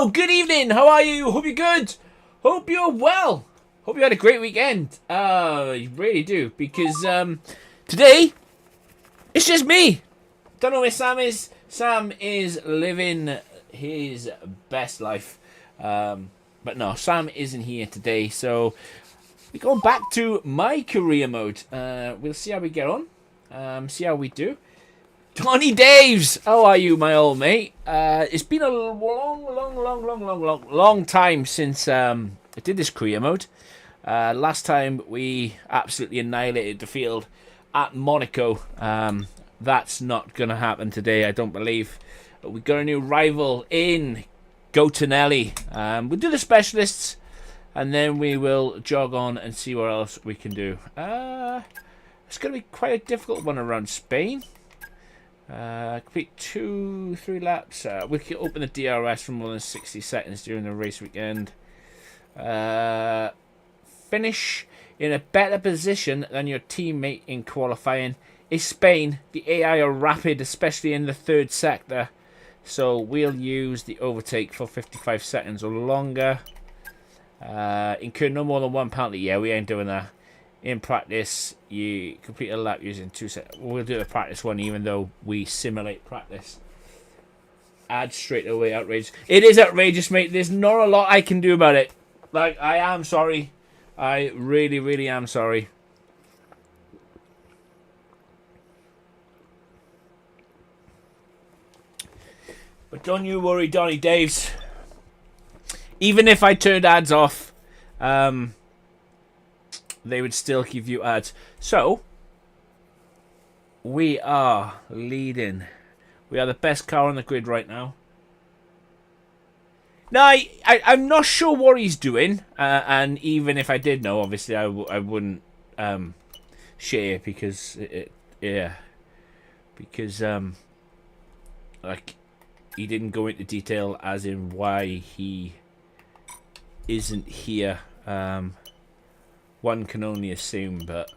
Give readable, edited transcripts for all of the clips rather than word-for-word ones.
Hello, good evening. How are you? Hope you're good. Hope you're well. Hope you had a great weekend. You really do, because today it's just me. Don't know where Sam is. Sam is living his best life. But no, Sam isn't here today, so we're going back to my career mode. We'll see how we get on. See how we do. Donny Daves, how are you, my old mate? It's been a long time since I did this career mode. Last time we absolutely annihilated the field at Monaco. That's not going to happen today, I don't believe. But we got a new rival in Gotinelli. We'll do the specialists, and then we will jog on and see what else we can do. It's going to be quite a difficult one around Spain. Complete 2-3 laps. We can open the DRS for more than 60 seconds during the race weekend. Finish in a better position than your teammate in qualifying. Is Spain. The AI are rapid, especially in the third sector. So we'll use the overtake for 55 seconds or longer. Incur no more than 1 penalty. Yeah, we ain't doing that. In practice, you complete a lap using 2 seconds. We'll do the practice one, even though we simulate practice. Add straight away, outrageous. It is outrageous, mate. There's not a lot I can do about it. Like, I am sorry. I really, really am sorry. But don't you worry, Donny Daves. Even if I turned ads off, they would still give you ads. So, we are leading. We are the best car on the grid right now. Now, I'm not sure what he's doing. And even if I did know, obviously, I wouldn't share because, like, he didn't go into detail as in why he isn't here. One can only assume, but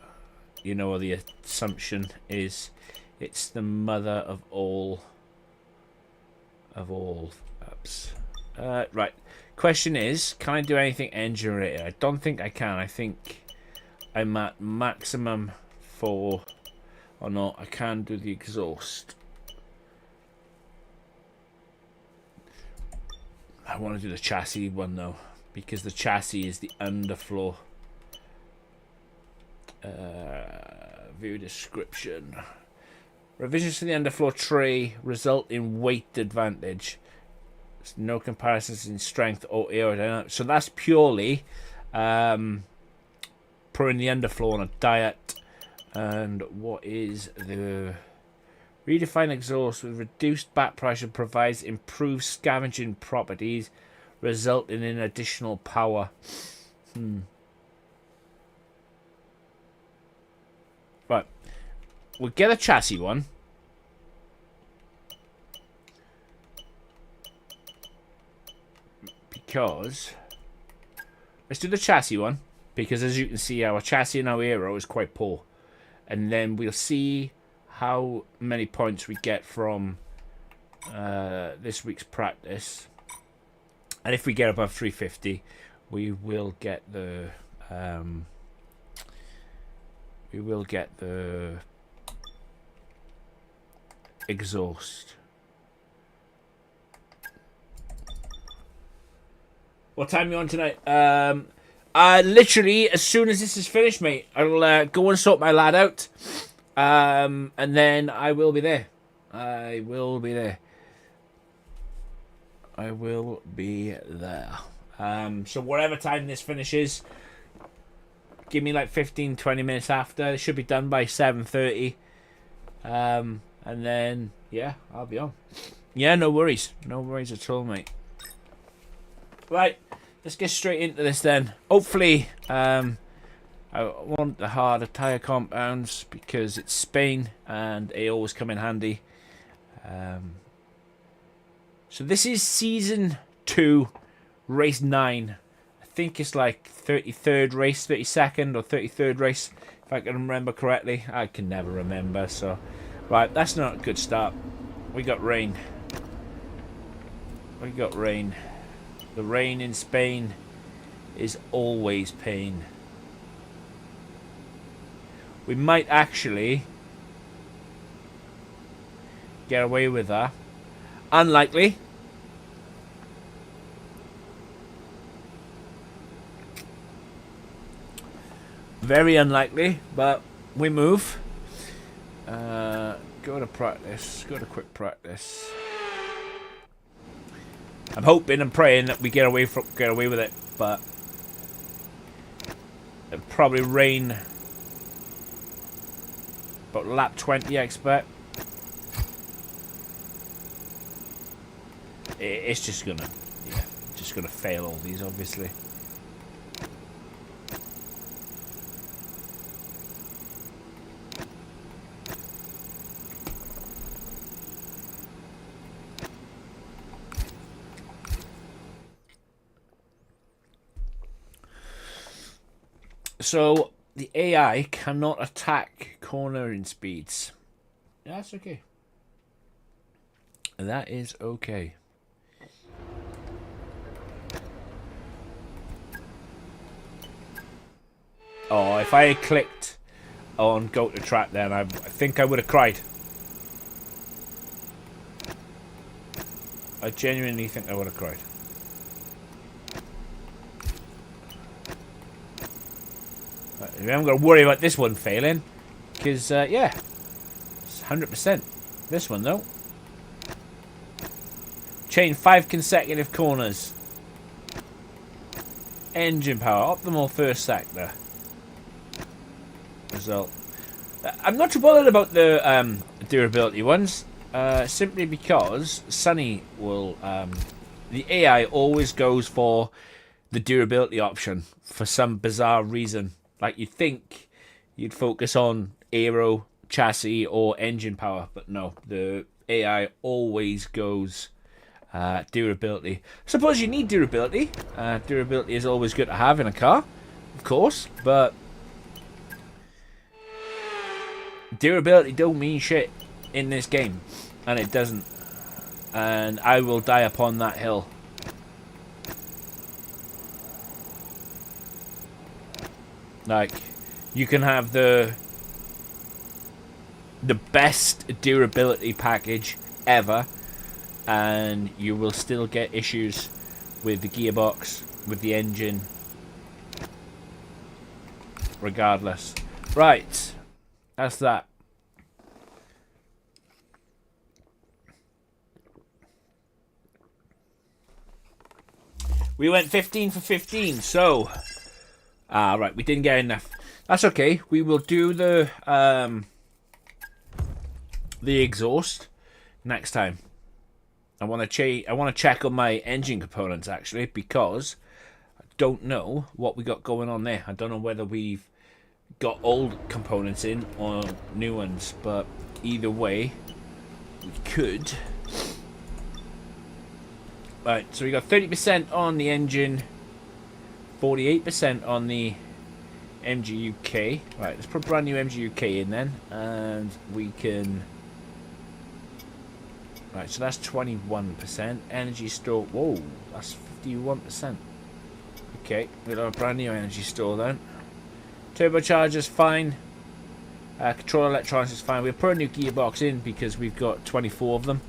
you know what the assumption is. It's the mother of all apps. Right. Question is, can I do anything engine related? I don't think I can. I think I'm at maximum for... Oh no, I can do the exhaust. I want to do the chassis one though, because the chassis is the underfloor. View description. Revisions to the underfloor tray result in weight advantage. There's no comparisons in strength or aerodynamics. So that's purely putting the underfloor on a diet. And what is the redefined exhaust with reduced back pressure provides improved scavenging properties, resulting in additional power. Right, we'll get a chassis one. Because, let's do the chassis one. Because as you can see, our chassis and our aero is quite poor. And then we'll see how many points we get from this week's practice. And if we get above 350, we will get the... exhaust. What time are you on tonight? Literally as soon as this is finished, mate. I'll go and sort my lad out. And then I will be there. I will be there. So whatever time this finishes, give me like 15-20 minutes after. It should be done by 7:30. And then, yeah, I'll be on. Yeah, no worries. No worries at all, mate. Right, let's get straight into this then. Hopefully, I want the harder tyre compounds because it's Spain and they always come in handy. So this is Season 2, Race 9. I think it's like 33rd race, 32nd or 33rd race, if I can remember correctly. I can never remember, so... Right, that's not a good start. We got rain. The rain in Spain is always pain. We might actually get away with that. Unlikely. Very unlikely, but we move. Go to practice. Go to quick practice. I'm hoping and praying that we get away with it, but it'll probably rain about lap 20, I expect. It's just gonna fail all these, obviously. So the AI cannot attack cornering speeds. That's okay. That is okay. Oh, if I had clicked on go to track then, I think I would have cried. I genuinely think I would have cried. We haven't got to worry about this one failing, because, yeah, it's 100%. This one, though. Chain 5 consecutive corners. Engine power, optimal first sector. Result. I'm not too bothered about the durability ones, simply because Sunny will, the AI always goes for the durability option for some bizarre reason. Like, you'd think you'd focus on aero, chassis, or engine power, but no, the AI always goes durability. Suppose you need durability. Durability is always good to have in a car, of course, but durability don't mean shit in this game, and it doesn't. And I will die upon that hill. Like, you can have the best durability package ever, and you will still get issues with the gearbox, with the engine, regardless. Right, that's that. We went 15 for 15, so... right, we didn't get enough. That's okay. We will do the exhaust next time. I want to check on my engine components, actually, because I don't know what we got going on there. I don't know whether we've got old components in or new ones, but either way, we could. Right, so we got 30% on the engine, 48% on the MGUK. Right, let's put brand new MGUK in then, and we can. Right, so that's 21%. Energy store. Whoa, that's 51%. Okay, we'll have a brand new energy store then. Turbocharger's fine. Control electronics is fine. We'll put a new gearbox in because we've got 24 of them.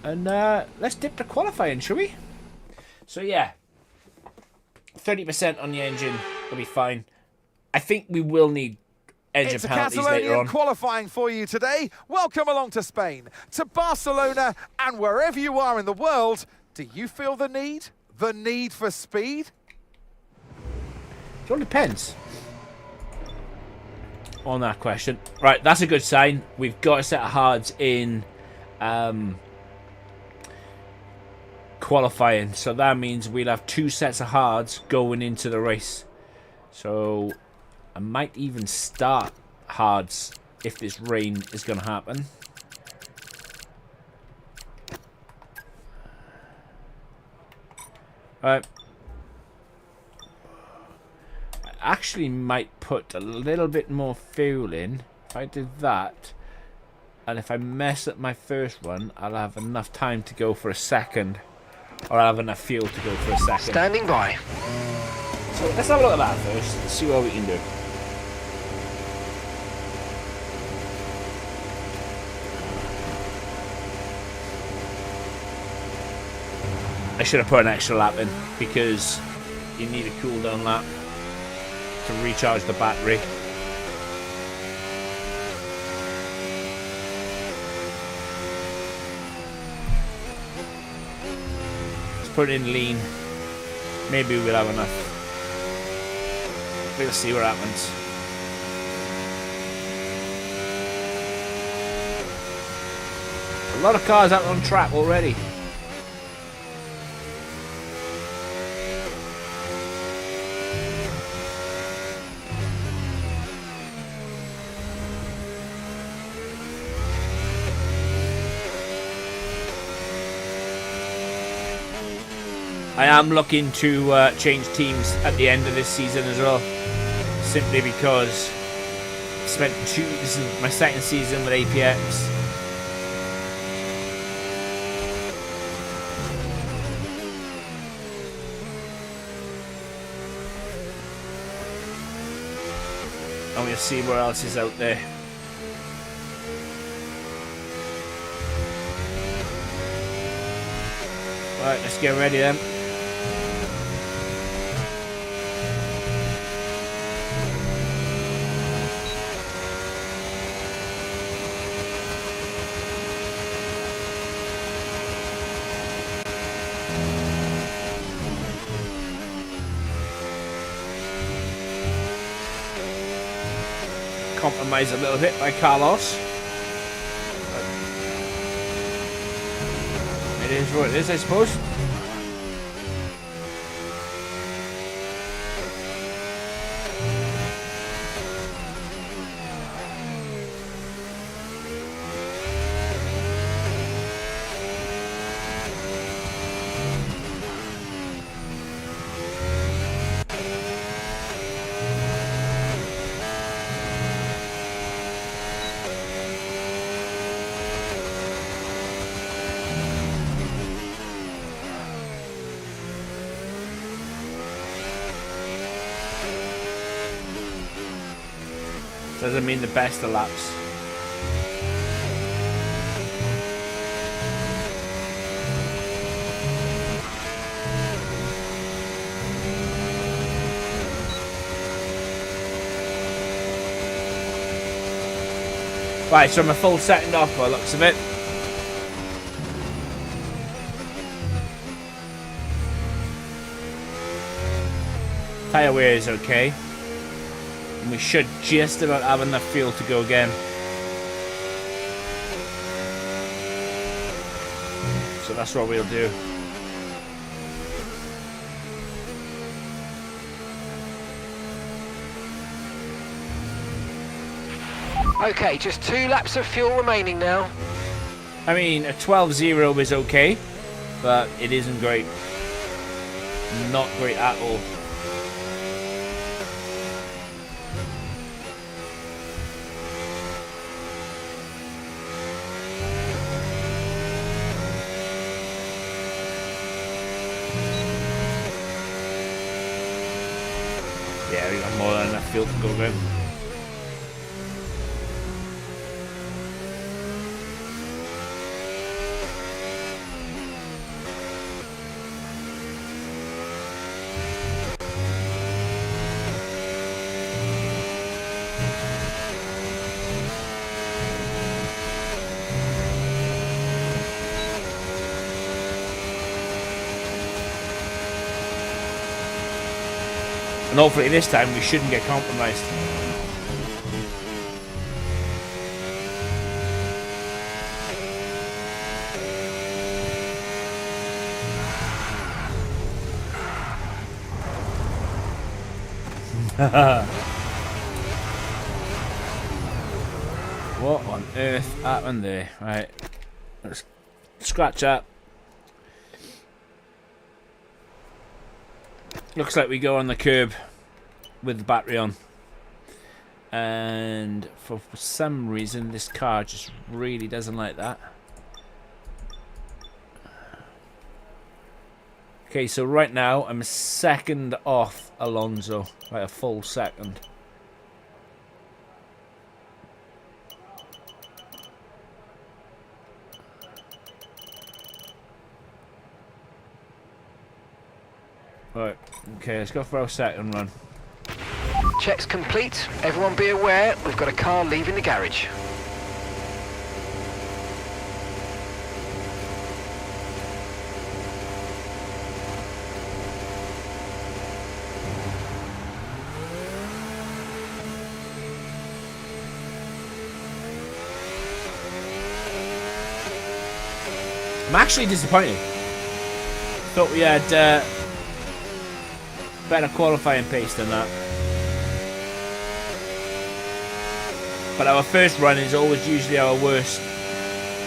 And let's dip to qualifying, shall we? So yeah, 30% on the engine will be fine. I think we will need engine penalties later on. It's a Catalonian qualifying for you today. Welcome along to Spain, to Barcelona, and wherever you are in the world. Do you feel the need? The need for speed? It all depends on that question. Right, that's a good sign. We've got a set of hards in qualifying, so that means we'll have 2 sets of hards going into the race. So I might even start hards if this rain is going to happen. Alright. I actually might put a little bit more fuel in. If I did that, and if I mess up my first one, I'll have enough time to go for a second. or I'll have enough fuel to go for a second. Standing by. So let's have a look at that first and see what we can do. I should have put an extra lap in because you need a cool down lap to recharge the battery. Let's put it in lean. Maybe we'll have enough. We'll see what happens. A lot of cars out on track already. I am looking to change teams at the end of this season as well, simply because I spent this is my second season with APX. And we'll see what else is out there. Right, let's get ready then. Compromised a little bit by Carlos. It is what it is, I suppose. Doesn't mean the best of laps. Right, so I'm a full second off by the looks of it. Tyre wear is okay. And we should just about have enough fuel to go again. So that's what we'll do. Okay, just 2 laps of fuel remaining now. I mean, a 12.0 is okay, but it isn't great. Not great at all. Yeah, we got more than enough fuel to go around. And hopefully this time we shouldn't get compromised. What on earth happened there? Right, let's scratch that. Looks like we go on the curb with the battery on, and for some reason this car just really doesn't like that. Okay, so right now I'm a second off Alonso, like a full second. Right, okay, let's go for our second run. Check's complete. Everyone be aware, we've got a car leaving the garage. I'm actually disappointed. Thought we had better qualifying pace than that. But our first run is always usually our worst.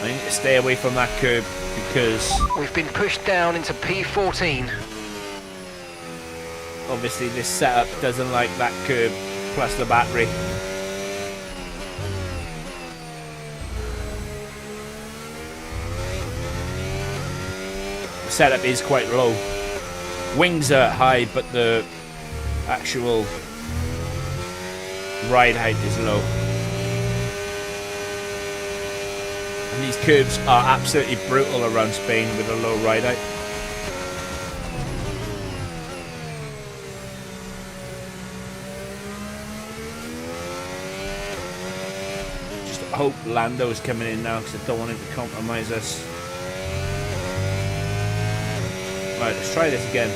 I need to stay away from that curb because We've been pushed down into P14. obviously this setup doesn't like that curb plus the battery. The setup is quite low. Wings are high, but the actual ride height is low. And these curbs are absolutely brutal around Spain with a low ride height. Just hope Lando's coming in now because I don't want him to compromise us. Right, let's try this again.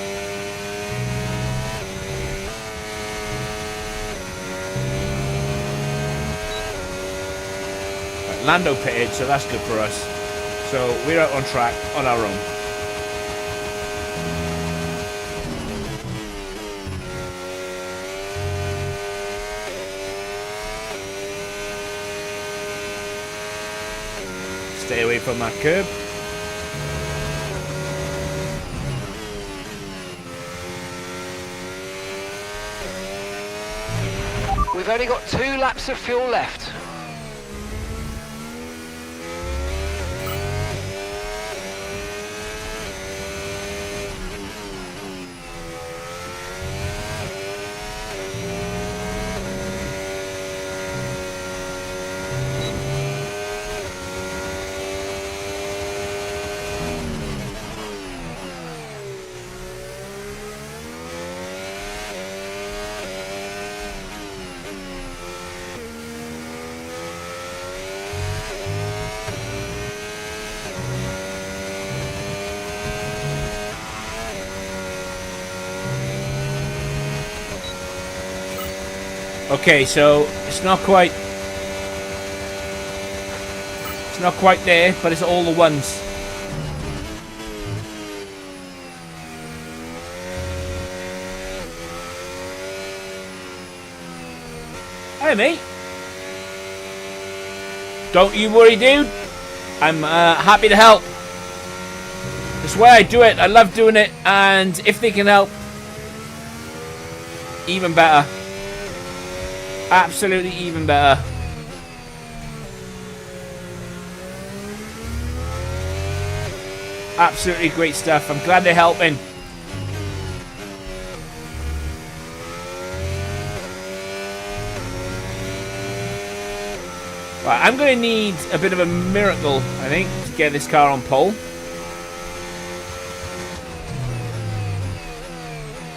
Right, Lando pitted, so that's good for us. So we're out on track on our own. Stay away from that curb. We've only got 2 laps of fuel left. Okay, so it's not quite there, but it's all the ones. Hey mate, don't you worry, dude. I'm happy to help. That's why I do it. I love doing it, and if they can help, even better. Absolutely even better. Absolutely great stuff. I'm glad they're helping. Right, I'm going to need a bit of a miracle, I think, to get this car on pole.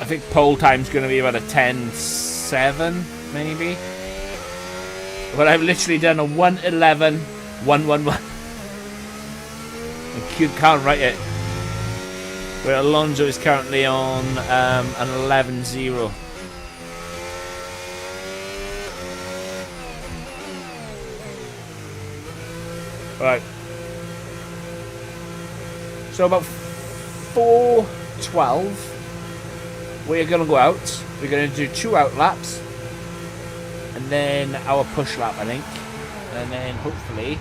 I think pole time's going to be about a 10.7. Maybe. But I've literally done a 1:11, 1:11. You can't write it. Where Alonso is currently on an 11.0. Right. So about 4:12, we're going to go out. We're going to do 2 out laps. And then our push lap, I think. And then hopefully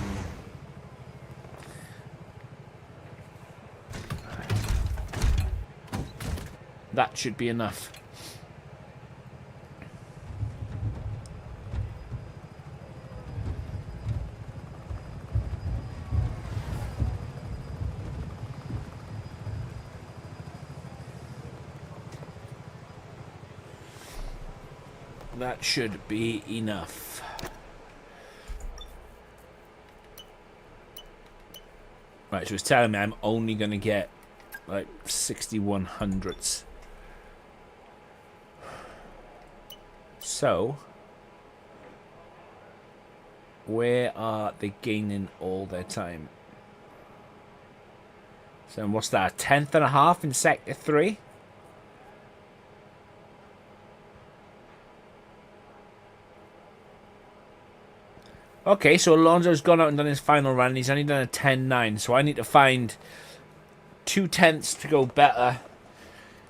that should be enough. that should be enough. Right, so it's telling me I'm only going to get like 61 hundredths. So, where are they gaining all their time? So what's that, a tenth and a half in sector 3? Okay, so Alonso's gone out and done his final run. He's only done a 10.9, so I need to find 2 tenths to go better.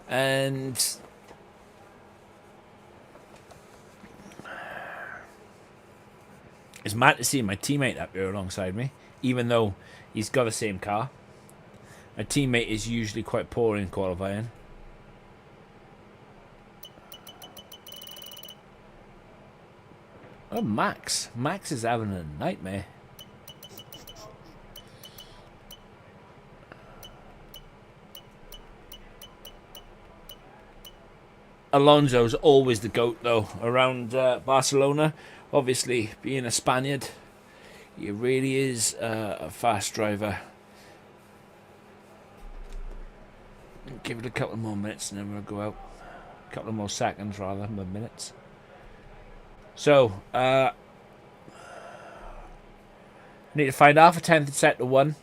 And it's mad to see my teammate up here alongside me, even though he's got the same car. My teammate is usually quite poor in qualifying. Oh, Max. Max is having a nightmare. Alonso's always the GOAT, though, around Barcelona. Obviously, being a Spaniard, he really is a fast driver. Give it a couple more minutes and then we'll go out. A couple more seconds, rather, than minutes. So, I need to find half a tenth in sector 1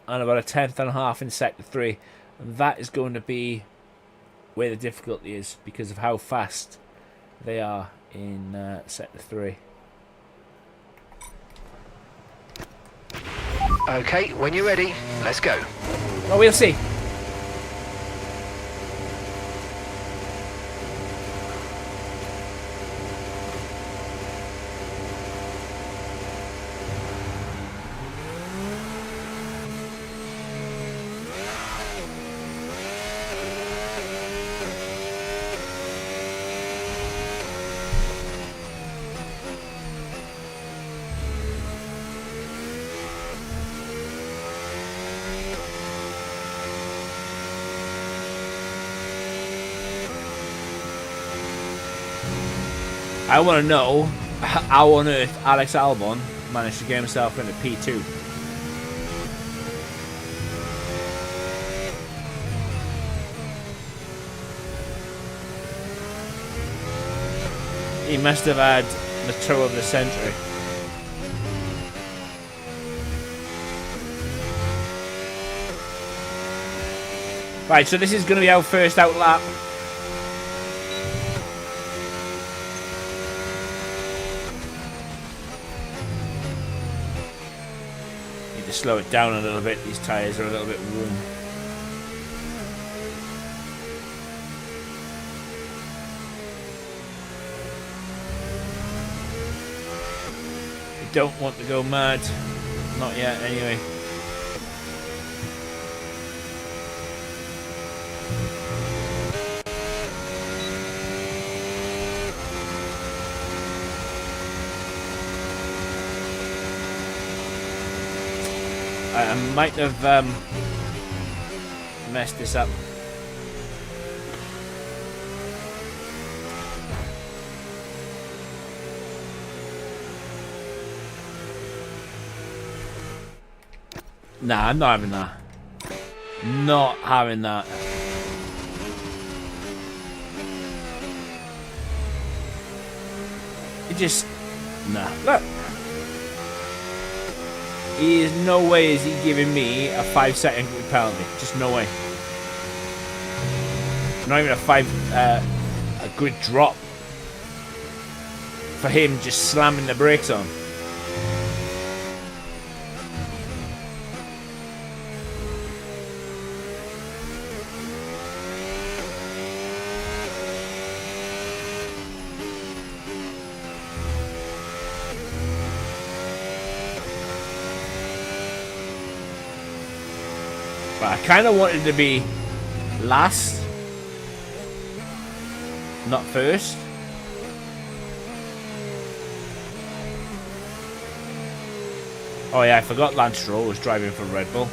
and about a tenth and a half in sector 3. And that is going to be where the difficulty is because of how fast they are in sector 3. Okay, when you're ready, let's go. Well, we'll see. I want to know how on earth Alex Albon managed to get himself into P2. He must have had the tow of the century. Right, so this is going to be our first out lap. Slow it down a little bit. These tyres are a little bit warm. I don't want to go mad. Not yet, anyway. I might have messed this up. Nah, I'm not having that. Not having that. It just... Nah. Look. He is no way is he giving me a 5-second penalty. Just no way. Not even a grid drop. For him just slamming the brakes on. But I kind of wanted to be last, not first. Oh yeah, I forgot Lance Stroll was driving for Red Bull.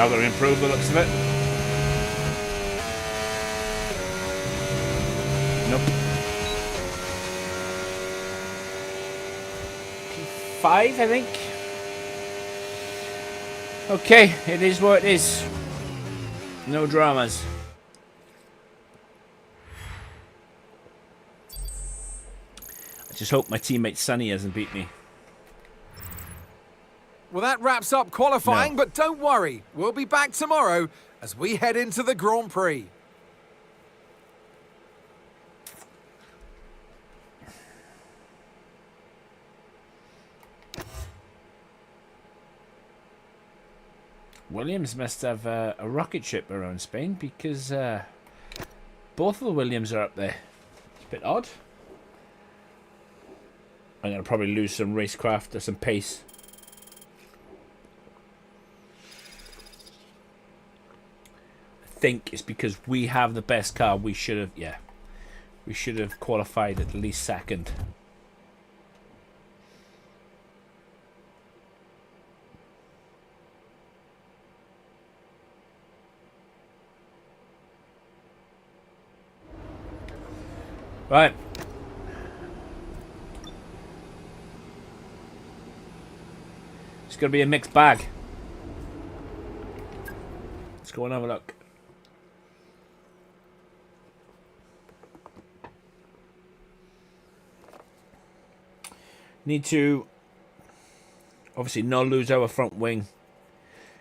Now going to improve the looks of it. Nope. P5, I think. Okay, it is what it is. No dramas. I just hope my teammate Sonny hasn't beat me. Well, that wraps up qualifying, No. but don't worry. We'll be back tomorrow as we head into the Grand Prix. Williams must have a rocket ship around Spain because both of the Williams are up there. It's a bit odd. I'm going to probably lose some racecraft or some pace. I think it's because we have the best car. We should have, yeah. We should have qualified at least second. Right. It's going to be a mixed bag. Let's go and have a look. Need to obviously not lose our front wing.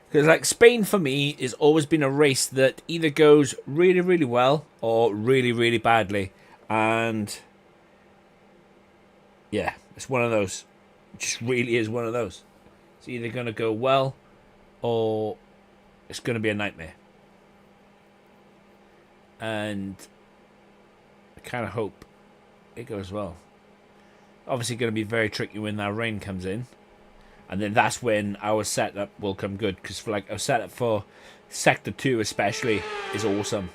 Because like Spain for me has always been a race that either goes really, really well or really, really badly. And yeah, it's one of those. It just really is one of those. It's either going to go well or it's going to be a nightmare. And I kind of hope it goes well. Obviously going to be very tricky when that rain comes in. And then that's when our setup will come good. Because for like our setup for Sector 2 especially is awesome.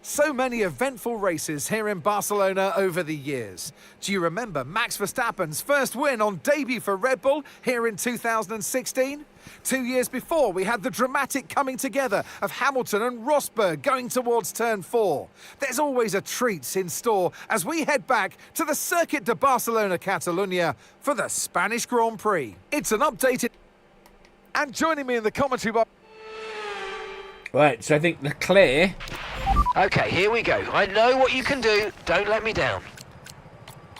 So many eventful races here in Barcelona over the years. Do you remember Max Verstappen's first win on debut for Red Bull here in 2016? 2 years before, we had the dramatic coming together of Hamilton and Rosberg going towards turn 4. There's always a treat in store as we head back to the Circuit de Barcelona-Catalunya for the Spanish Grand Prix. It's an updated... And joining me in the commentary box... Right, so I think Leclerc... Okay, here we go. I know what you can do. Don't let me down.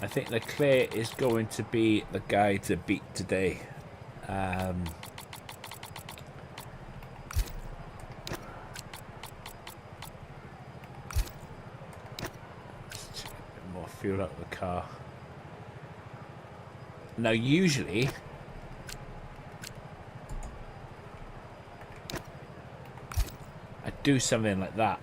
I think Leclerc is going to be the guy to beat today. Let's get a bit more fuel out of the car. Now, usually... I do something like that.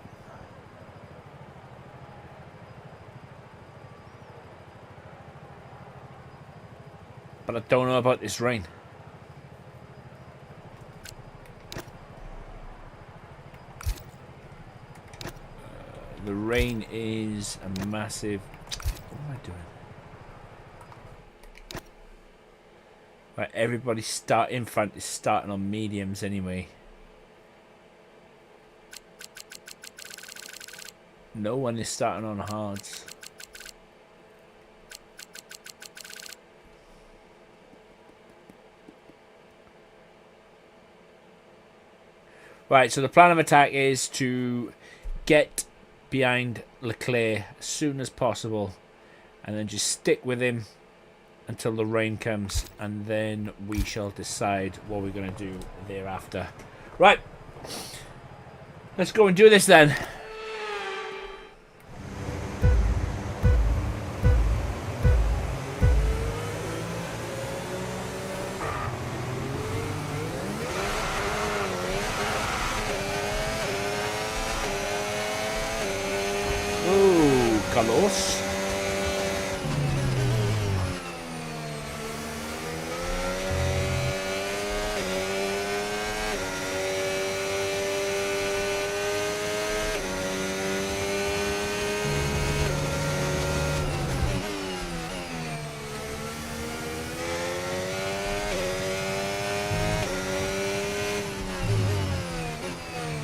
But I don't know about this rain. The rain is a massive... What am I doing? Right, everybody in front is starting on mediums anyway. No one is starting on hards. Right, so the plan of attack is to get behind Leclerc as soon as possible and then just stick with him until the rain comes, and then we shall decide what we're going to do thereafter. Right, let's go and do this then. Carlos.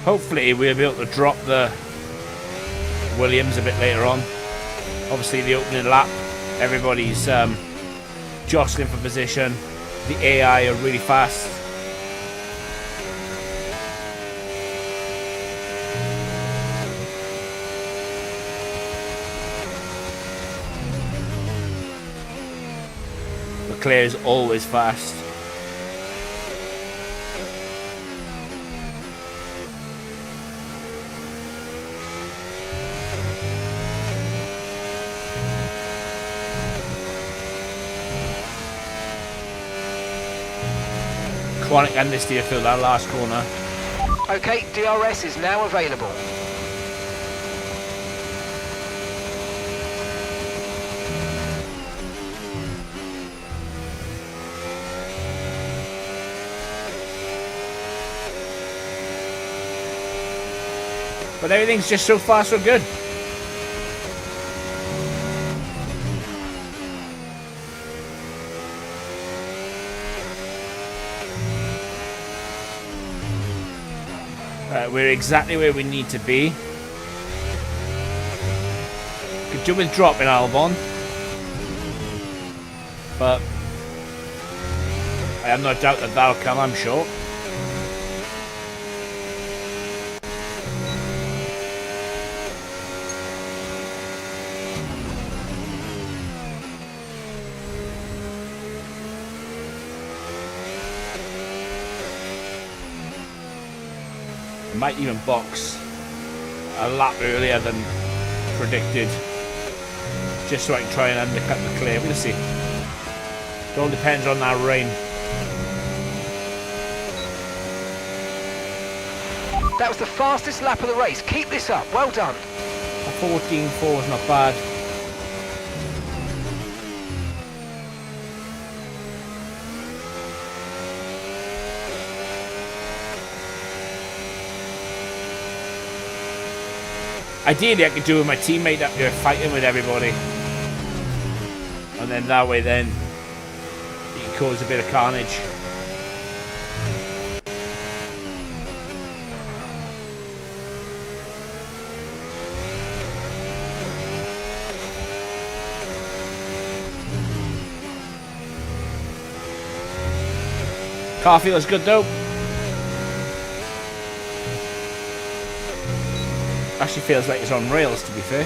Hopefully we'll be able to drop the Williams a bit later on. Obviously the opening lap, everybody's jostling for position. The AI are really fast. Leclerc is always fast. Quantic and this steer through that last corner. Okay, DRS is now available. But everything's just so far so good. We're exactly where we need to be. Could do with dropping Albon, but I have no doubt that that'll come, I'm sure. Might even box a lap earlier than predicted, just so I can try and undercut Leclerc. We'll see. It all depends on that rain. That was the fastest lap of the race. Keep this up. Well done. A 14.4 is not bad. Ideally, I could do with my teammate up here fighting with everybody, and then that way, then you can cause a bit of carnage. Car feels good though. Actually feels like it's on rails, to be fair.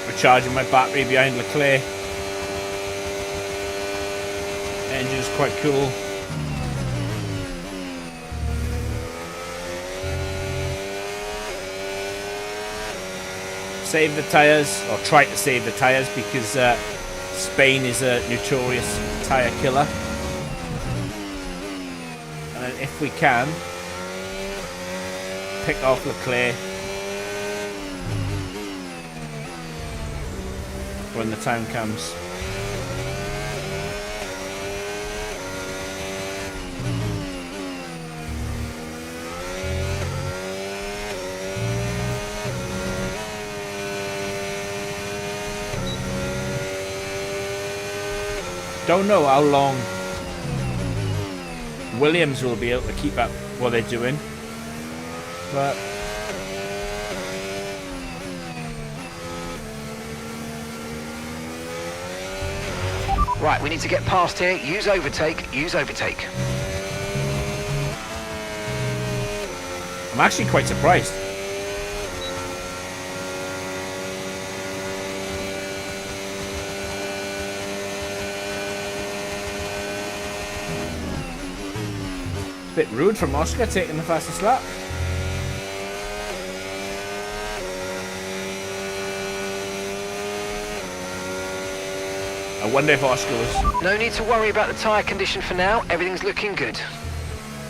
Recharging my battery behind Leclerc. Engine's quite cool. Save the tyres, or try to save the tyres, because Spain is a notorious tyre killer. And then if we can, pick off Leclerc when the time comes. Don't know how long Williams will be able to keep up what they're doing, but right, we need to get past here. Use overtake, use overtake. I'm actually quite surprised. A bit rude from Oscar taking the fastest lap. I wonder if Oscar was... No need to worry about the tyre condition for now. Everything's looking good.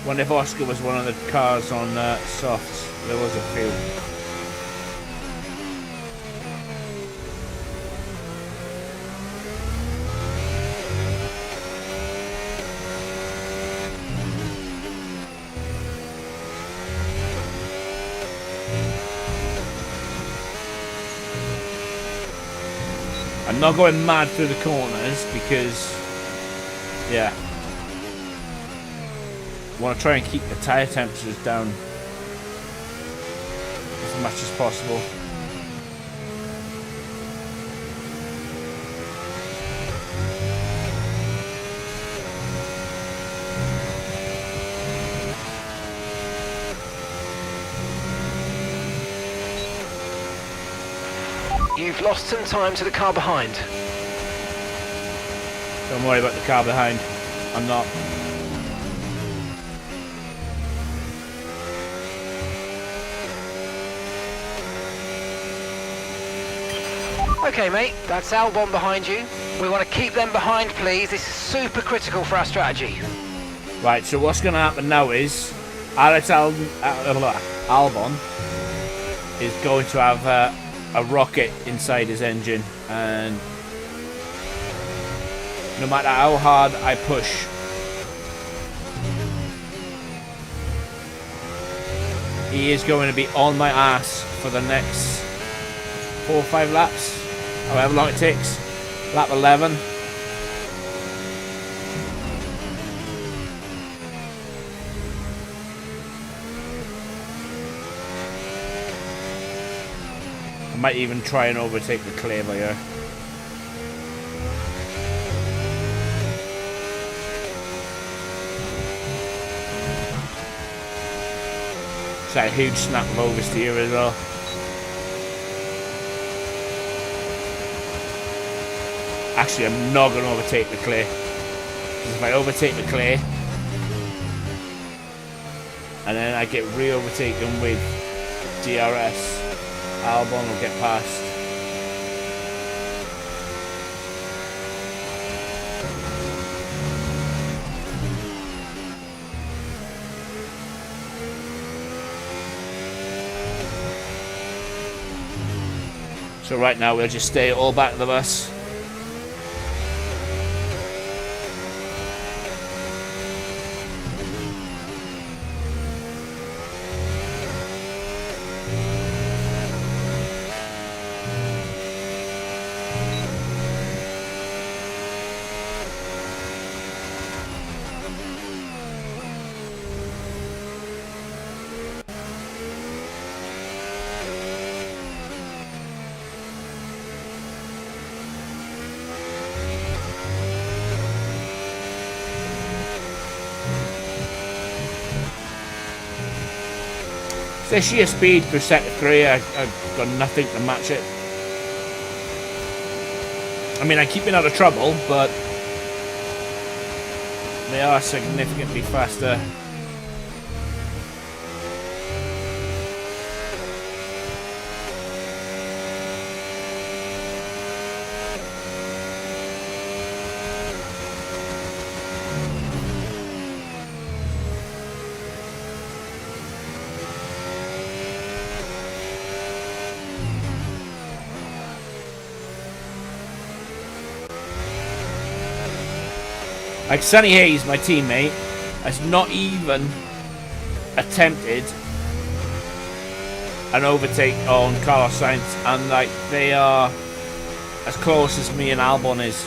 Wonder if Oscar was one of the cars on softs. There was a few. I'm not going mad through the corners because, yeah, I want to try and keep the tyre temperatures down as much as possible. You've lost some time to the car behind. Don't worry about the car behind. I'm not. Okay, mate, that's Albon behind you. We want to keep them behind, please. This is super critical for our strategy. Right, so what's going to happen now is Albon is going to have a rocket inside his engine, and no matter how hard I push, he is going to be on my ass for the next 4 or 5 laps, however long it takes. Lap 11. I might even try and overtake the Cleaver here. It's that huge snap of oversteer as well. Actually, I'm not going to overtake the Clay. Because if I overtake the Clay, and then I get re-overtaken with DRS, Albon will get past. So right now we'll just stay all back of the bus. The sheer speed for sector 3, I've got nothing to match it. I mean, I'm keeping out of trouble, but they are significantly faster. Like Sonny Hayes, my teammate, has not even attempted an overtake on Carlos Sainz, and like they are as close as me and Albon is.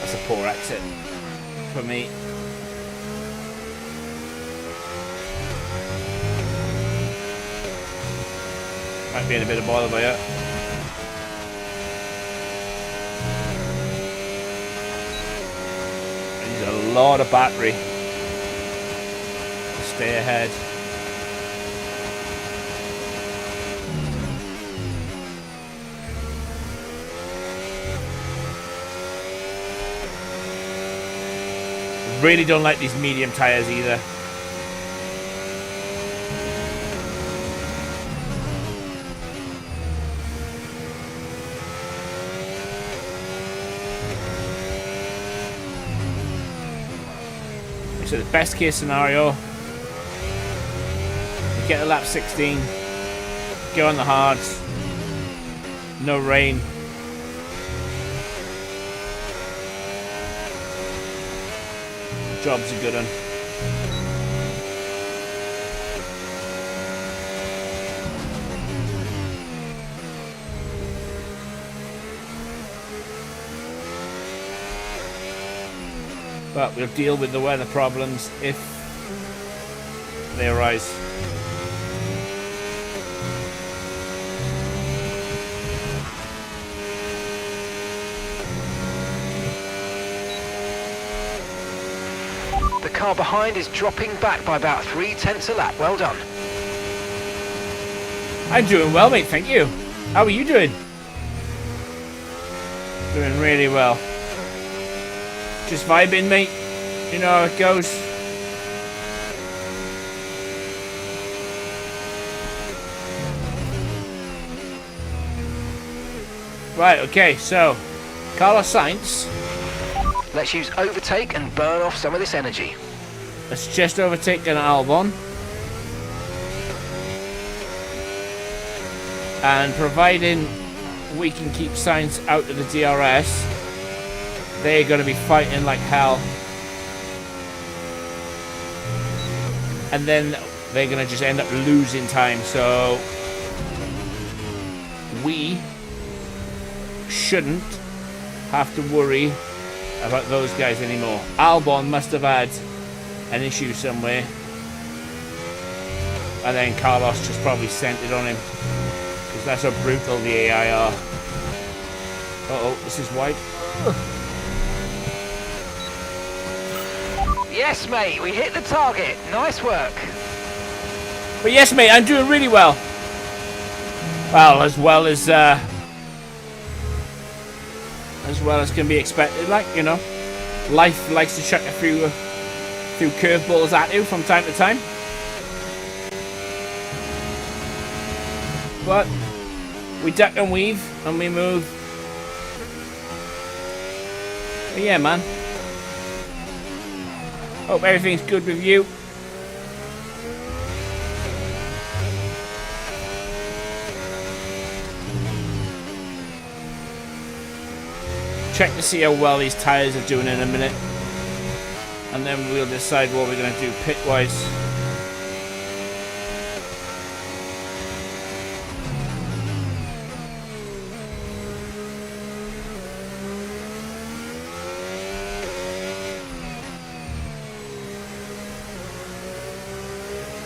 That's a poor exit for me. Might be in a bit of bother by it. I need a lot of battery to stay ahead. Really don't like these medium tires either. So the best case scenario, you get to lap 16, go on the hards, no rain. job's a good one. But we'll deal with the weather problems if they arise. The car behind is dropping back by about 0.3 a lap. Well done. I'm doing well, mate, thank you. How are you doing? Doing really well. Just vibing, mate. You know how it goes. Right, okay, so Carlos Sainz. Let's use overtake and burn off some of this energy. Let's just overtake an Albon. And providing we can keep Sainz out of the DRS, they're going to be fighting like hell. And then they're going to just end up losing time. So we shouldn't have to worry about those guys anymore. Albon must have had an issue somewhere. And then Carlos just probably sent it on him. Because that's how brutal the AI are. Uh-oh, this is wide. Yes, mate, we hit the target. Nice work. But yes, mate, I'm doing really well. Well as can be expected, like, you know. Life likes to chuck a few curveballs at you from time to time. But we duck and weave and we move. But yeah, man. Hope everything's good with you. Check to see how well these tyres are doing in a minute. And then we'll decide what we're going to do pit-wise.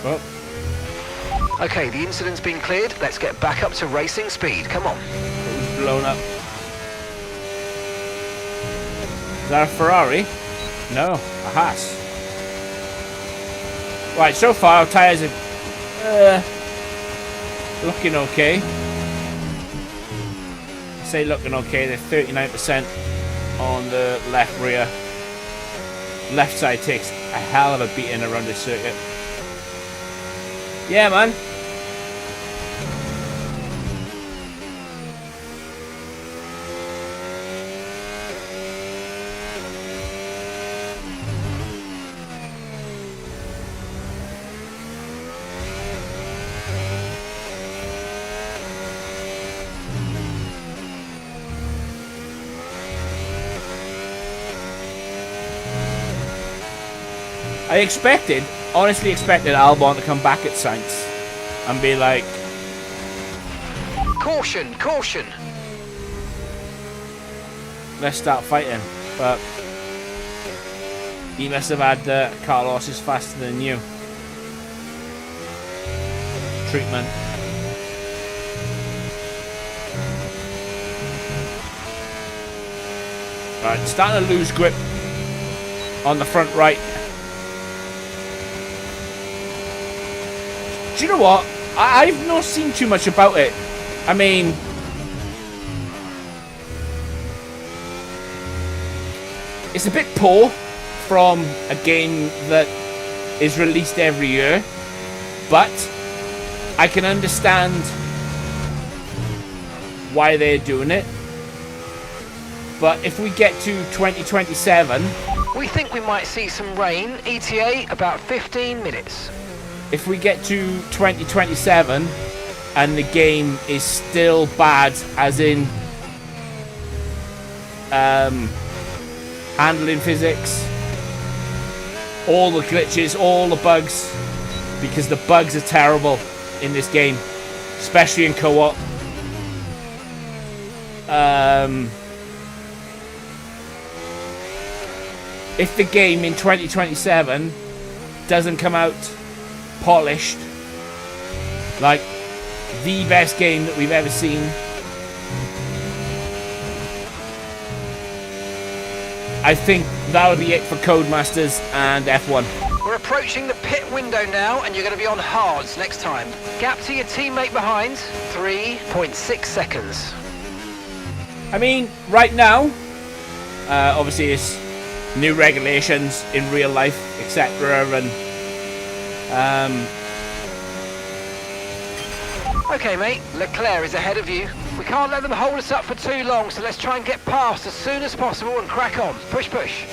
Oh. Okay, the incident's been cleared. Let's get back up to racing speed. Come on. It was blown up. Is that a Ferrari? No, a Haas. Right, so far our tyres are looking okay. I say looking okay, they're 39% on the left rear. Left side takes a hell of a beating around this circuit. Yeah, man. I honestly expected Albon to come back at Sainz and be like, Caution, caution. let's start fighting. But he must have had Carlos is faster than you treatment. Right, starting to lose grip on the front right. Do you know what? I've not seen too much about it. I mean, it's a bit poor from a game that is released every year, but I can understand why they're doing it. But if we get to 2027, we think we might see some rain. ETA about 15 minutes. If we get to 2027 and the game is still bad, as in handling physics, all the glitches, all the bugs, because the bugs are terrible in this game, especially in co-op. If the game in 2027 doesn't come out polished, like the best game that we've ever seen, I think that'll be it for Codemasters and F1. We're approaching the pit window now, and you're going to be on hards next time. Gap to your teammate behind, 3.6 seconds. I mean, right now, obviously it's new regulations in real life, etc. And Okay, mate, Leclerc is ahead of you. We can't let them hold us up for too long, so let's try and get past as soon as possible and crack on. Push, push.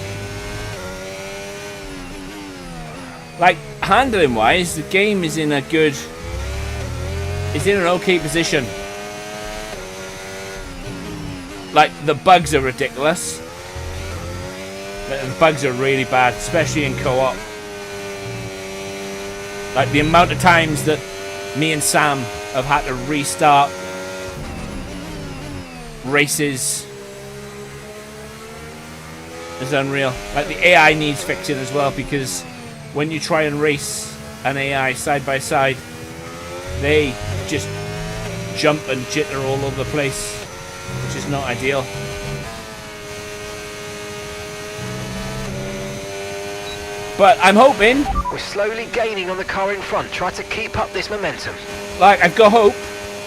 like handling wise, the game is in a good, it's in an okay position. Like the bugs are ridiculous. The bugs are really bad, especially in co-op. Like the amount of times that me and Sam have had to restart races is unreal. Like the AI needs fixing as well, because when you try and race an AI side by side, they just jump and jitter all over the place, which is not ideal. But I'm hoping, We're slowly gaining on the car in front. Try to keep up this momentum. like, I've got hope.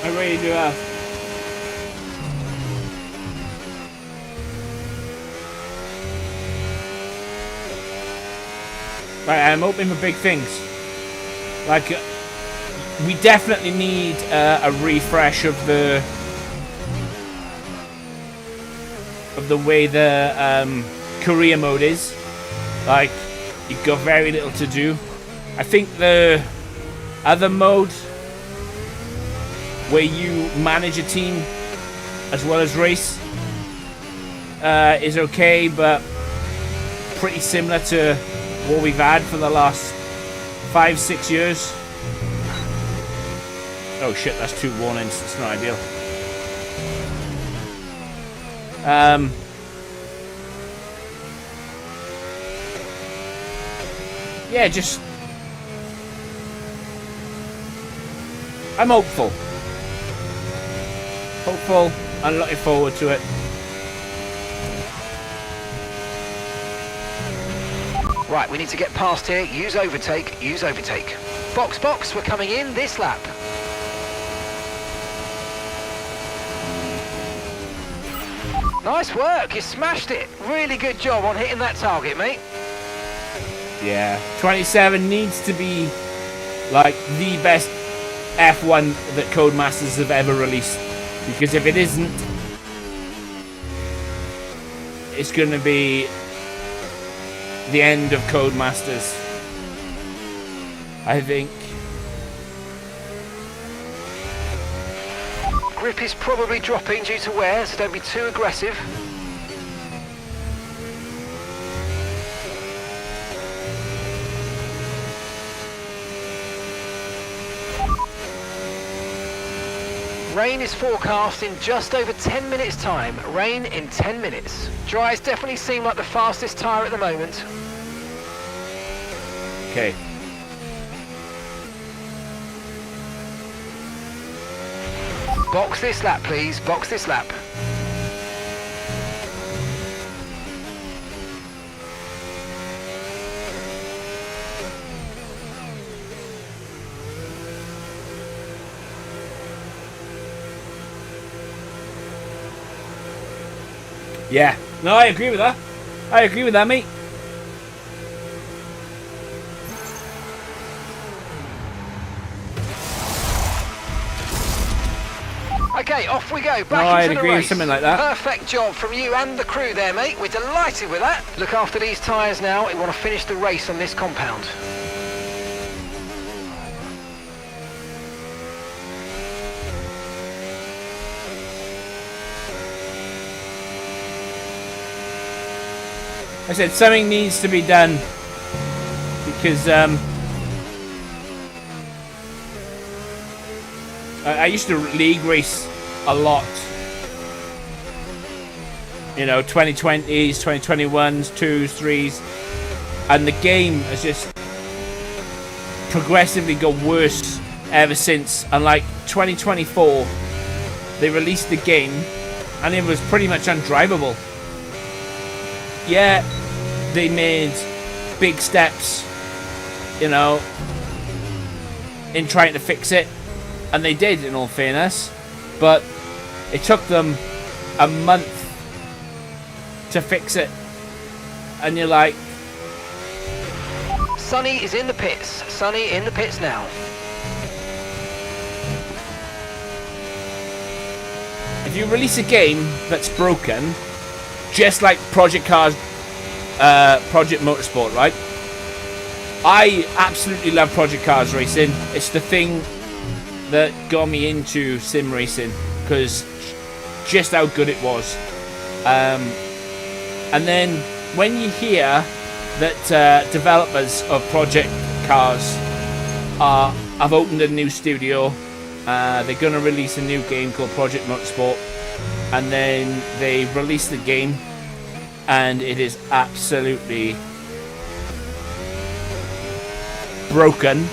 I really do have. Like, I'm hoping for big things. Like, we definitely need a refresh of the way the career mode is. Like, you've got very little to do. I think the other mode, where you manage a team as well as race, is okay, but pretty similar to what we've had for the last 5-6 years. Oh shit, that's 2 warnings. It's not ideal. Yeah, just I'm hopeful. Hopeful and looking forward to it. Right, we need to get past here. Use overtake, use overtake. Box, box, we're coming in this lap. Nice work, you smashed it. Really good job on hitting that target, mate. Yeah, 27 needs to be like the best F1 that Codemasters have ever released, because if it isn't, it's going to be the end of Codemasters, I think. Grip is probably dropping due to wear, so don't be too aggressive. Rain is forecast in just over 10 minutes time. Rain in 10 minutes. Dries definitely seem like the fastest tyre at the moment. Okay. Box this lap, please. Box this lap. Yeah. No, I agree with that. I agree with that, mate. Okay, off we go. Back No, I'd into the agree with race. something like that. Perfect job from you and the crew there, mate. We're delighted with that. Look after these tyres now. We want to finish the race on this compound. I said something needs to be done because I used to league race a lot. You know, 2020s, 2021s, 2s, 3s, and the game has just progressively got worse ever since. And like 2024, they released the game and it was pretty much undrivable. Yeah, they made big steps, you know, in trying to fix it, and they did, in all fairness, but it took them a month to fix it, and you're like, Sonny is in the pits. Sonny in the pits now. if you release a game that's broken, just like Project Cars, Project Motorsport, right? I absolutely love Project Cars racing. It's the thing that got me into sim racing, because just how good it was. And then when you hear that developers of Project Cars have opened a new studio, they're going to release a new game called Project Motorsport, and then they release the game and it is absolutely broken.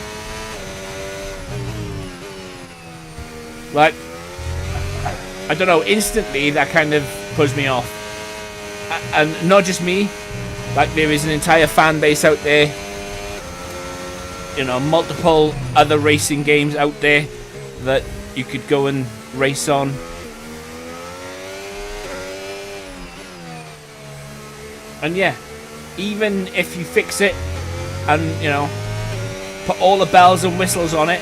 Like, I don't know, instantly that kind of puts me off. And not just me, like there is an entire fan base out there, you know, multiple other racing games out there that you could go and race on. And yeah, even if you fix it and, you know, put all the bells and whistles on it,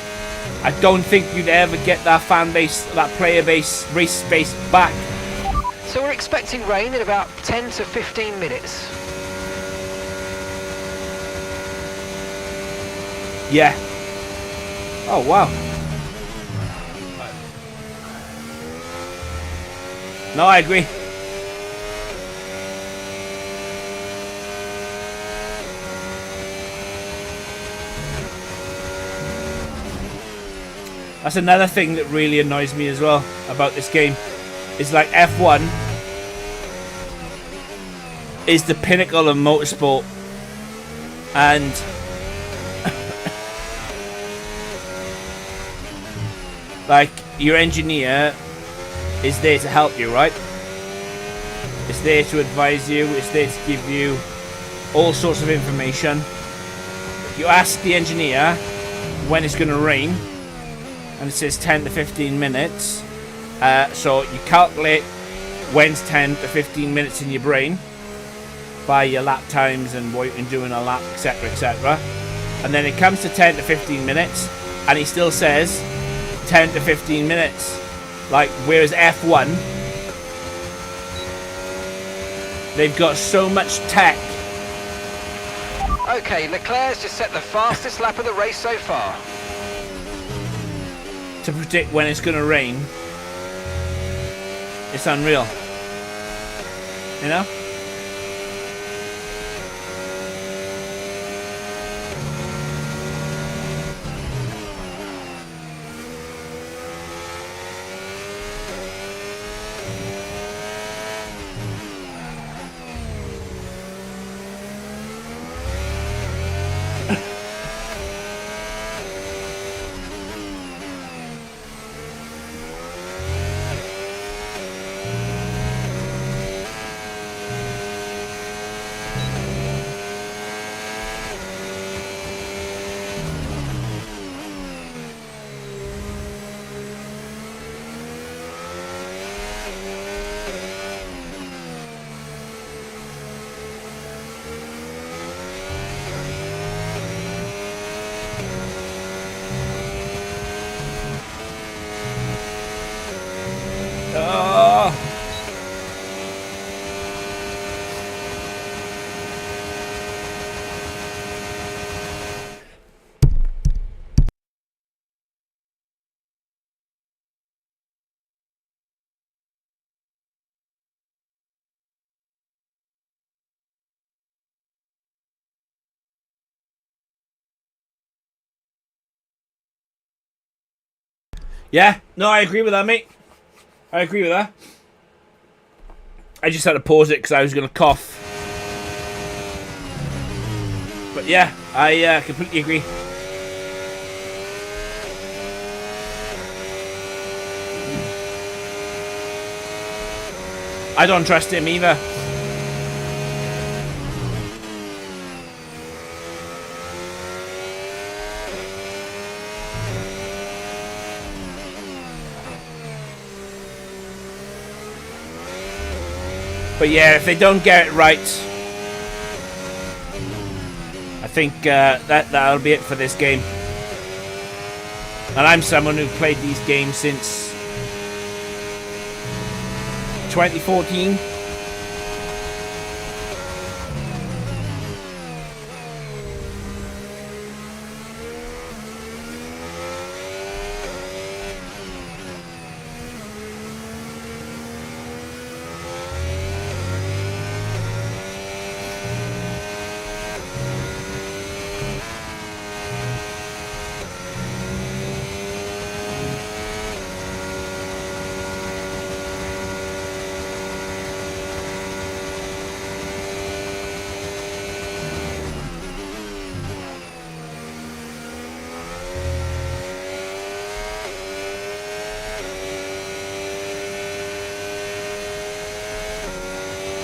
I don't think you'd ever get that fan base, that player base, race base back. So we're expecting rain in about 10 to 15 minutes. Yeah. Oh, wow. No, I agree. That's another thing that really annoys me as well about this game. Is like F1 is the pinnacle of motorsport, and like your engineer is there to help you, right? It's there to advise you, it's there to give you all sorts of information. You ask the engineer when it's going to rain, and it says 10 to 15 minutes. So you calculate when's 10 to 15 minutes in your brain by your lap times and what you can do in a lap, etc, etc. And then it comes to 10 to 15 minutes and he still says 10 to 15 minutes. Like, whereas F1, they've got so much tech. Okay, Leclerc's just set the fastest lap of the race so far. To predict when it's going to rain. It's unreal. You know? Yeah, no, I agree with that, mate. I agree with that. I just had to pause it because I was going to cough. But yeah, I completely agree. I don't trust him either. But yeah, if they don't get it right, I think that'll be it for this game. And I'm someone who played these games since 2014.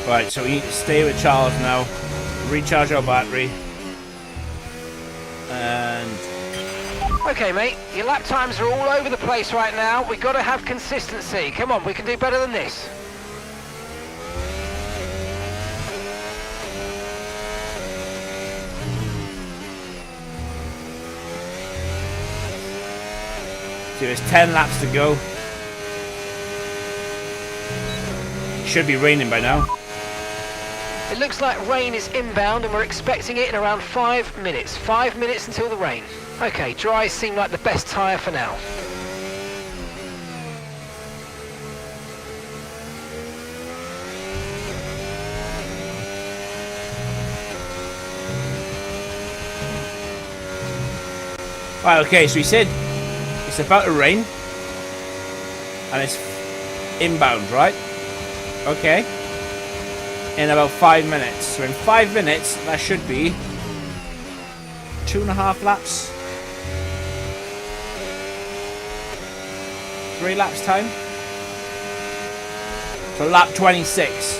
Right, so we need to stay with Charles now, recharge our battery, and... Okay, mate, your lap times are all over the place right now. We've got to have consistency. Come on, we can do better than this. So there's 10 laps to go. It should be raining by now. It looks like rain is inbound and we're expecting it in around 5 minutes. 5 minutes until the rain. Okay, dries seem like the best tyre for now. Right, okay, so he said it's about to rain and it's inbound, right? Okay. In about 5 minutes. So in 5 minutes, that should be 2.5 laps. 3 laps time. So lap 26.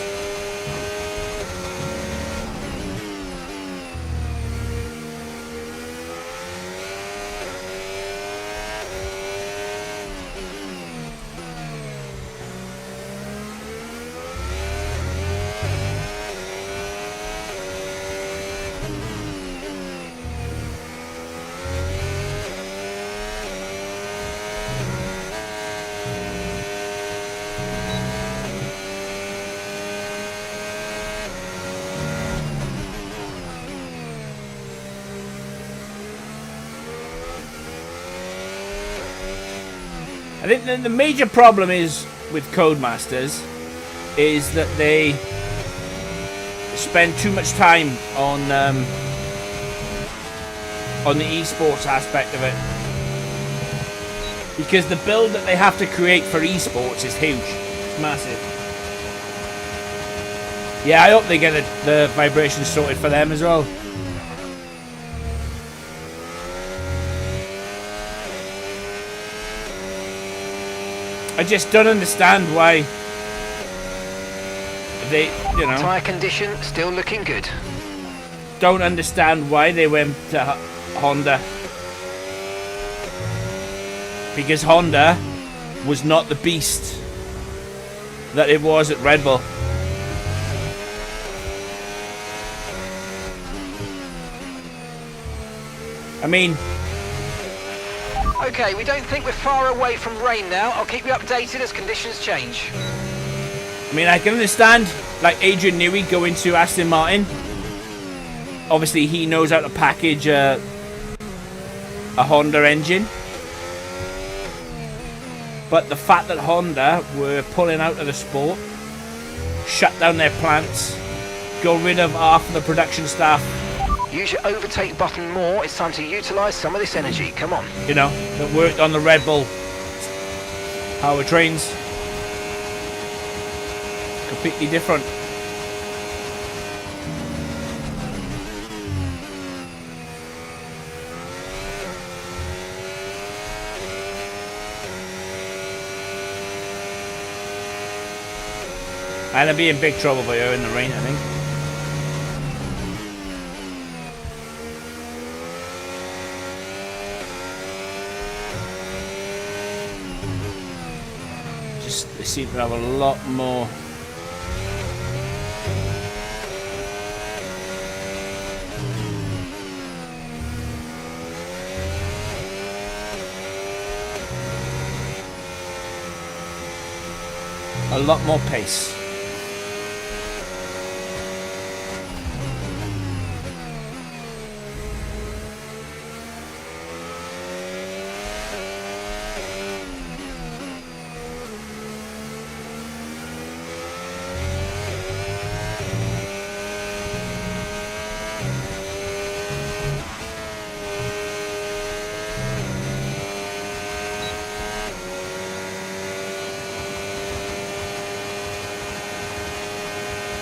I think the major problem is with Codemasters is that they spend too much time on the esports aspect of it, because the build that they have to create for esports is huge. It's massive. Yeah, I hope they get the vibrations sorted for them as well. I just don't understand why they, you know... Tyre condition still looking good. Don't understand why they went to Honda. Because Honda was not the beast that it was at Red Bull. I mean... Okay, we don't think we're far away from rain now. I'll keep you updated as conditions change. I mean, I can understand, like, Adrian Newey going to Aston Martin. Obviously, he knows how to package a Honda engine. But the fact that Honda were pulling out of the sport, shut down their plants, got rid of half of the production staff. Use your overtake button more. It's time to utilise some of this energy. Come on. You know, that worked on the Red Bull Powertrains. Completely different. I'm gonna be in big trouble for you in the rain, I think. Just they seem to have a lot more. A lot more pace.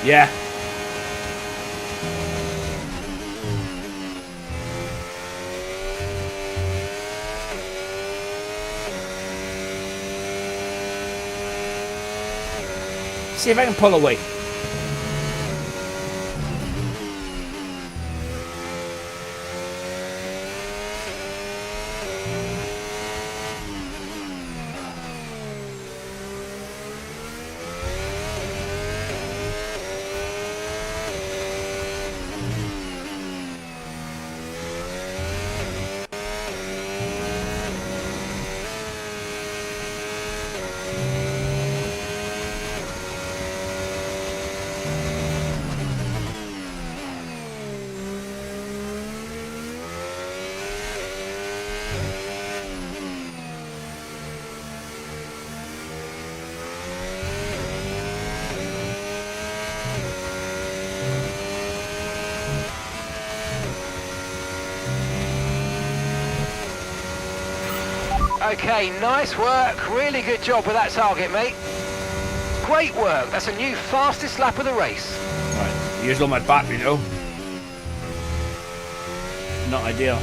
Yeah. See if I can pull away. Okay, nice work. Really good job with that target, mate. Great work. That's a new fastest lap of the race. Right, used all my battery though. Not ideal.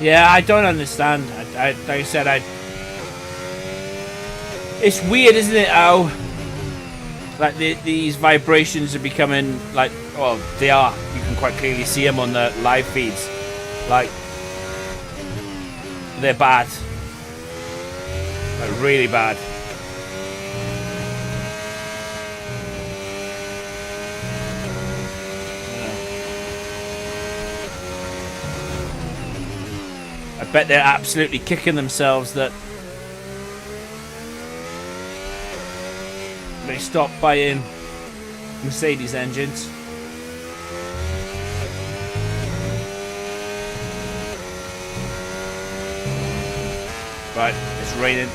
Yeah, I don't understand. Like I said, it's weird, isn't it? How like these vibrations are becoming like, well, they are. You can quite clearly see them on the live feeds. Like they're bad, like really bad. I bet they're absolutely kicking themselves that they stopped buying Mercedes engines. Right, it's raining.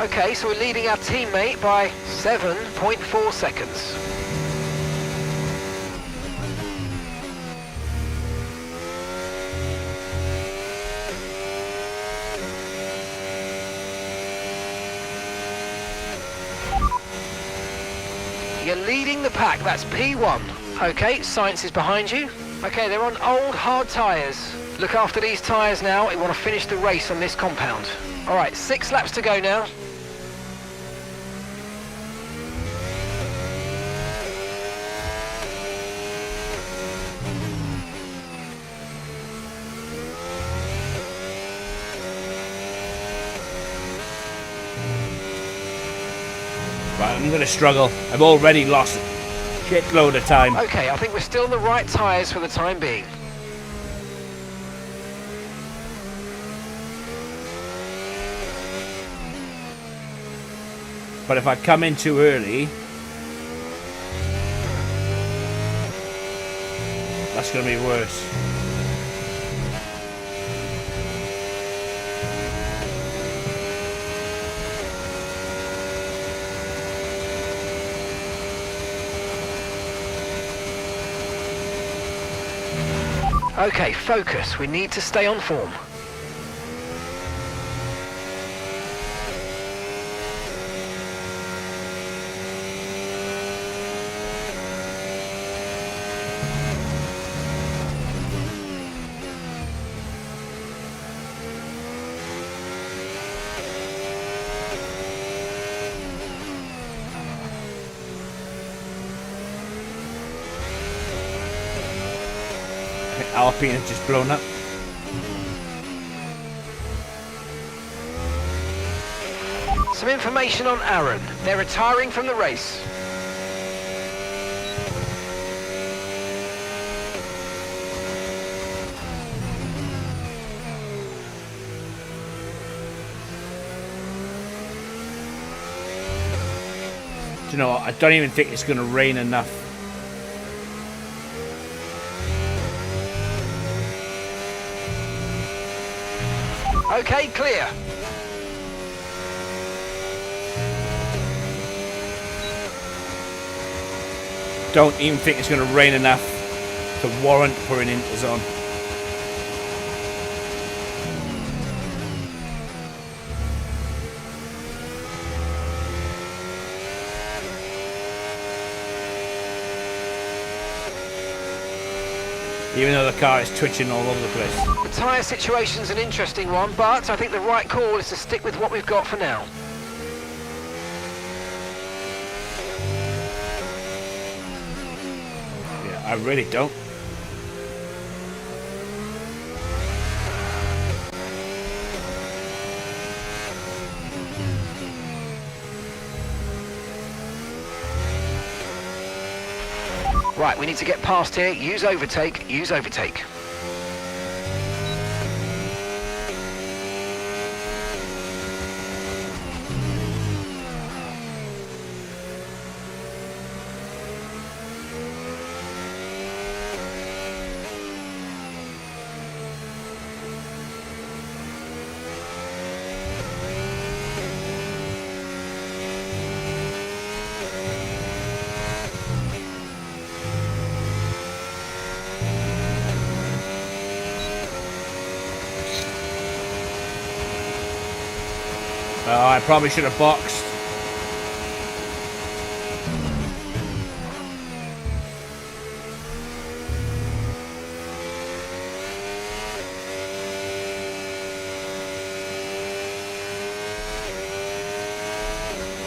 Okay, so we're leading our teammate by 7.4 seconds. You're leading the pack, that's P1. Okay, Science is behind you. Okay, they're on old hard tyres. Look after these tyres now, you want to finish the race on this compound. Alright, 6 laps to go now. Right, I'm going to struggle. I've already lost a shitload of time. Okay, I think we're still on the right tyres for the time being. But if I come in too early, that's going to be worse. Okay, focus. We need to stay on form. Alpine has just blown up. Some information on Aaron. They're retiring from the race. Do you know what? I don't even think it's going to rain enough. Okay, clear. Don't even think it's going to rain enough to warrant putting inters on. Even though the car is twitching all over the place. The tyre situation's an interesting one, but I think the right call is to stick with what we've got for now. Yeah, I really don't. Right, we need to get past here. Use overtake, use overtake. I probably should have boxed.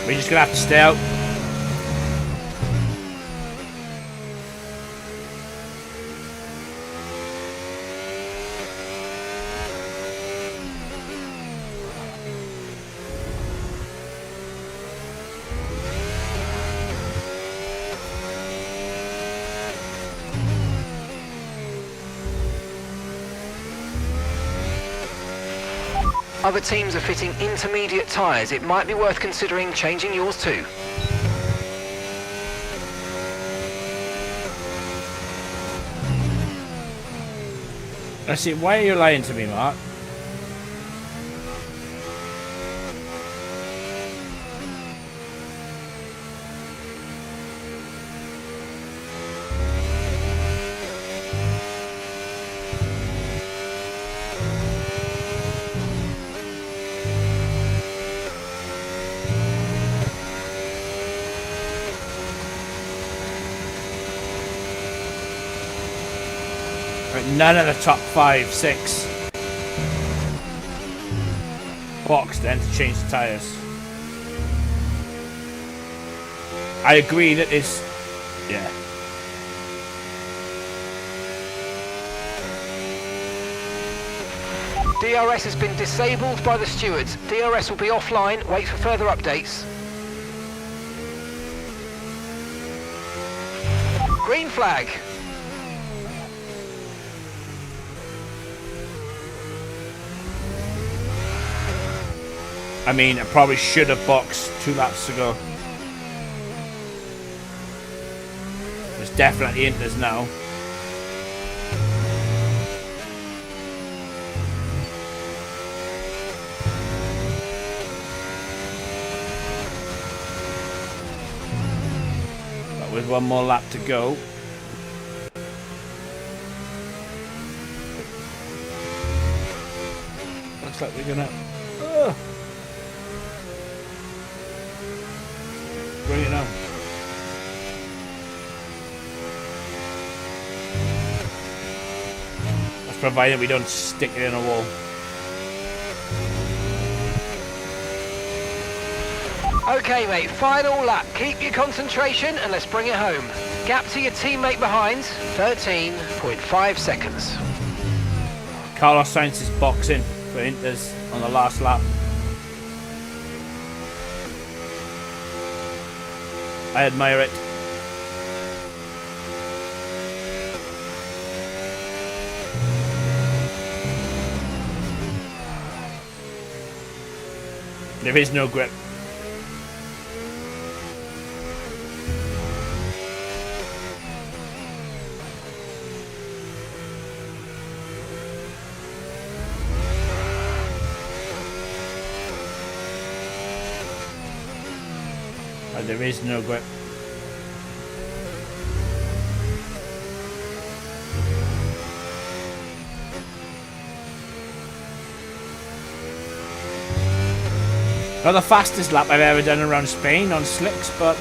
We're just gonna have to stay out. Other teams are fitting intermediate tyres. It might be worth considering changing yours too. I see. Why are you lying to me, Mark? None of the top 5, 6 boxed then to change the tyres. I agree that it's... yeah. DRS has been disabled by the stewards. DRS will be offline. Wait for further updates. Green flag. I mean, I probably should have boxed 2 laps ago. There's definitely inters now. But with one more lap to go. Looks like we're gonna... Oh. Bring it on. That's provided we don't stick it in a wall. Okay, mate, final lap. Keep your concentration and let's bring it home. Gap to your teammate behind, 13.5 seconds. Carlos Sainz is boxing for Inters on the last lap. I admire it. There is no grip. There is no grip. Not the fastest lap I've ever done around Spain on slicks, but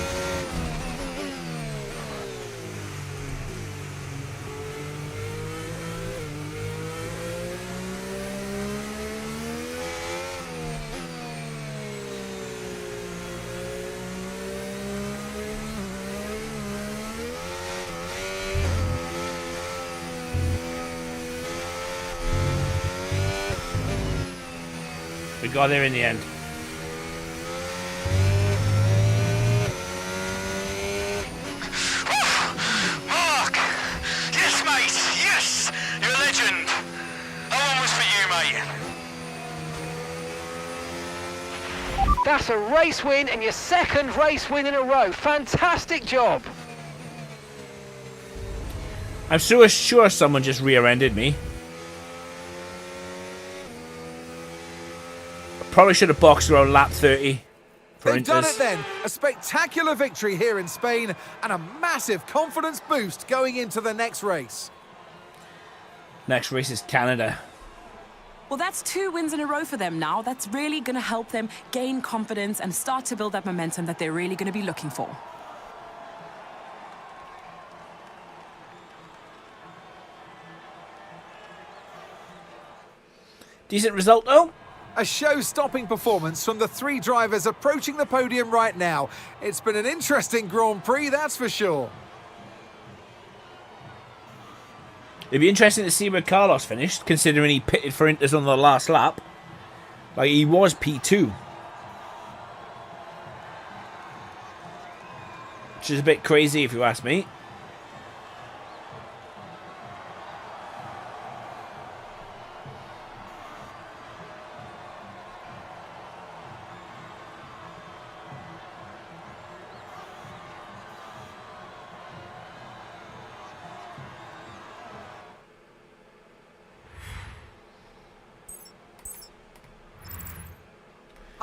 we got there in the end. Mark! Yes, mate! Yes! You're a legend! That one was for you, mate. That's a race win and your second race win in a row. Fantastic job. I'm so sure someone just rear-ended me. Probably should have boxed around lap 30. They've done it then. A spectacular victory here in Spain and a massive confidence boost going into the next race. Next race is Canada. Well, that's 2 wins in a row for them now. That's really going to help them gain confidence and start to build that momentum that they're really going to be looking for. Decent result, though. A show-stopping performance from the 3 drivers approaching the podium right now. It's been an interesting Grand Prix, that's for sure. It'd be interesting to see where Carlos finished, considering he pitted for Inters on the last lap. Like, he was P2. Which is a bit crazy if you ask me.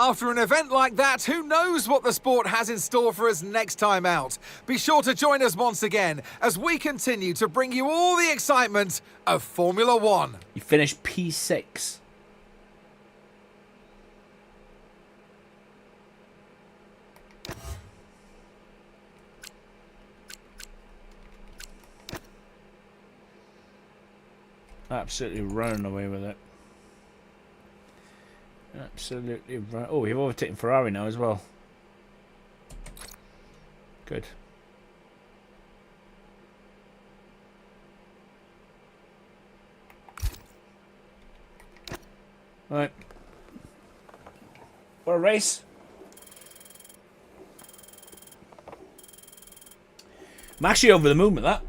After an event like that, who knows what the sport has in store for us next time out? Be sure to join us once again as we continue to bring you all the excitement of Formula One. He finished P6. Absolutely running away with it. Absolutely right. Oh, we've overtaken Ferrari now as well. Good. Right. What a race. I'm actually over the moon with that.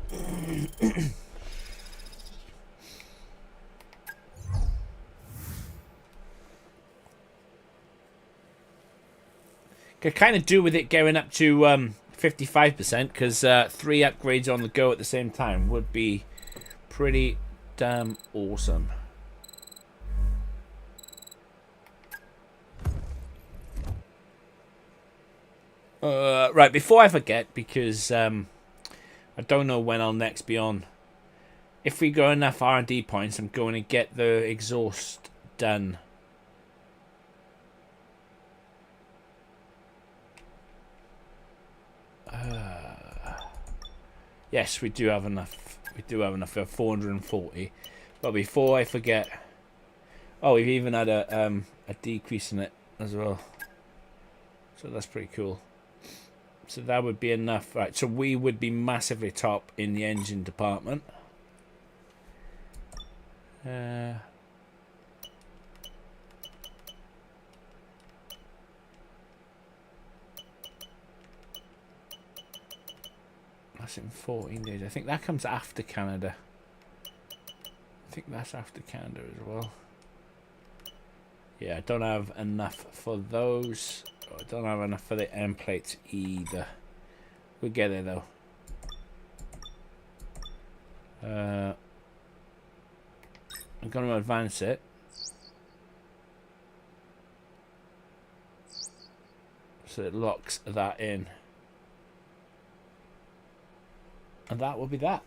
Could kind of do with it going up to 55%, because 3 upgrades on the go at the same time would be pretty damn awesome. Right, before I forget, because I don't know when I'll next be on. If we go enough R&D points, I'm going to get the exhaust done Yes, we do have enough. We do have enough for 440. But before I forget, oh, we've even had a decrease in it as well. So that's pretty cool. So that would be enough, right? So we would be massively top in the engine department. That's in 14 days. I think that comes after Canada. I think that's after Canada as well. Yeah, I don't have enough for those. I don't have enough for the end plates either. We'll get there though. I'm going to advance it. So it locks that in. And that will be that.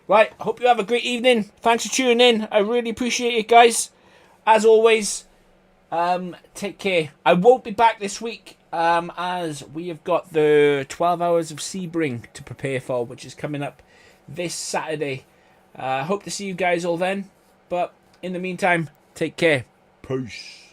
Right, hope you have a great evening. Thanks for tuning in. I really appreciate it, guys. As always, take care. I won't be back this week as we have got the 12 hours of Sebring to prepare for, which is coming up this Saturday. Hope to see you guys all then. But in the meantime, take care. Peace.